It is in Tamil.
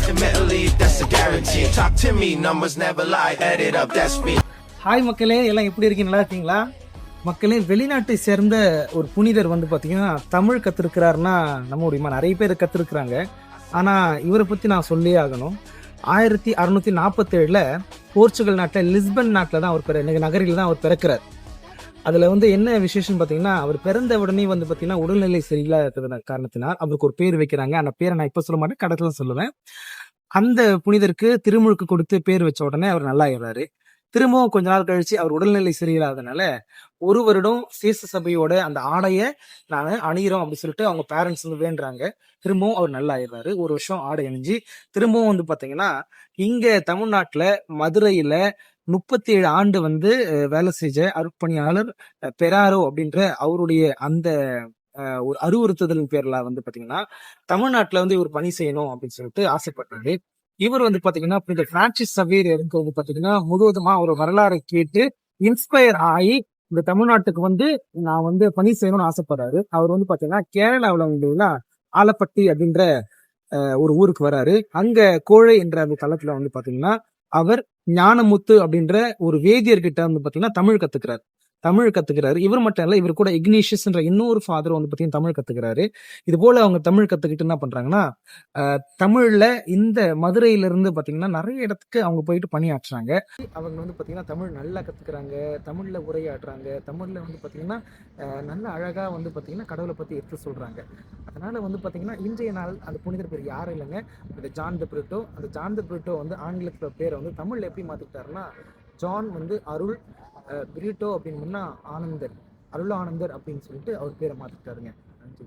Ultimately, that's a guarantee. Talk to me, numbers never lie. Add it up, that's me. Hi மக்களே, எல்லாம் எப்படி இருக்கீங்க? நல்லா இருக்கீங்களா மக்களே? வெளிநாட்டை சேர்ந்த ஒரு புனிதர் வந்து பார்த்தீங்கன்னா தமிழ் கற்றுருக்கிறாருன்னா நம்ம நிறைய பேர் கற்றுருக்குறாங்க. ஆனால் இவரை பற்றி நான் சொல்லியே ஆகணும். 1647 போர்ச்சுகல் நாட்டில் லிஸ்பன் நாட்டில் தான் அவர் நகரில் தான் அவர் பிறக்கிறார். அதில் வந்து என்ன விசேஷம்னு பார்த்தீங்கன்னா, அவர் பிறந்த உடனே வந்து பார்த்தீங்கன்னா உடல்நிலை சரியில்லாத காரணத்தினால் அவருக்கு ஒரு பேர் வைக்கிறாங்க. அந்த பேரை நான் இப்போ சொல்ல மாட்டேன், கடத்தில் சொல்லுவேன். அந்த புனிதருக்கு திருமுழுக்கு கொடுத்து பேர் வச்ச உடனே அவர் நல்லா ஆயிடுறாரு. திரும்பவும் கொஞ்ச நாள் கழிச்சு அவர் உடல்நிலை சரியில்லாதனால ஒரு வருடம் சீச சபையோட அந்த ஆடையை நாங்க அணிகிறோம் அப்படின்னு சொல்லிட்டு அவங்க பேரண்ட்ஸ் வந்து வேண்டுறாங்க. திரும்பவும் அவர் நல்லா ஆயிடுறாரு. ஒரு வருஷம் ஆடை அணிஞ்சு திரும்பவும் வந்து பாத்தீங்கன்னா இங்க தமிழ்நாட்டுல மதுரையில 37 ஆண்டு வந்து வேலை செஞ்ச அருட்பணியாளர் பெராரோ அப்படின்ற அவருடைய அந்த ஒரு அறிவுறுத்துதலின் பேர்ல வந்து பாத்தீங்கன்னா தமிழ்நாட்டுல வந்து இவர் பணி செய்யணும் அப்படின்னு சொல்லிட்டு ஆசைப்பட்டாரு. இவர் வந்து பாத்தீங்கன்னா இந்த பிரான்சிஸ் சவேரியருக்கு வந்து பாத்தீங்கன்னா முழுவதுமா ஒரு வரலாறை கேட்டு இன்ஸ்பயர் ஆகி இந்த தமிழ்நாட்டுக்கு வந்து நான் வந்து பணி செய்யணும்னு ஆசைப்படுறாரு. அவர் வந்து பாத்தீங்கன்னா கேரளாவில் வந்து ஆலப்பட்டி அப்படின்ற ஒரு ஊருக்கு வராரு. அங்க கோழை என்ற அந்த தளத்துல வந்து பாத்தீங்கன்னா அவர் ஞானமுத்து அப்படின்ற ஒரு வேதியர்கிட்ட வந்து பாத்தீங்கன்னா தமிழ் கத்துக்கிறாரு. இவர் மட்டும் இல்ல, இவர் கூட இக்னீஷியஸ் என்ற இன்னொரு ஃபாதர் வந்து பாத்தீங்கன்னா தமிழ் கத்துக்கிறாரு. இது போல அவங்க தமிழ் கத்துக்கிட்டு என்ன பண்றாங்கன்னா தமிழ்ல இந்த மதுரையில இருந்து பாத்தீங்கன்னா நிறைய இடத்துக்கு அவங்க போயிட்டு பணியாற்றுறாங்க. அவங்க வந்து பாத்தீங்கன்னா தமிழ் நல்லா கத்துக்கிறாங்க, தமிழ்ல உரையாடுறாங்க, தமிழ்ல வந்து பாத்தீங்கன்னா நல்ல அழகா வந்து பாத்தீங்கன்னா கடவுளை பத்தி எடுத்து சொல்றாங்க. அதனால வந்து பாத்தீங்கன்னா இன்றைய நாள் அந்த புனிதர் பேர் யாரும் இல்லைங்க, அந்த ஜான் த பிரிட்டோ. அந்த ஜான் த பிரிட்டோ வந்து ஆங்கிலத்துல பேரை வந்து தமிழ்ல எப்படி மாத்திக்கிட்டாருன்னா ஜான் வந்து அருள், பிரிட்டோ அப்படின்னு ஆனந்தர், அருள் ஆனந்தர் அப்படின்னு சொல்லிட்டு அவர் பேரை மாத்திட்டாருங்க. நன்றி.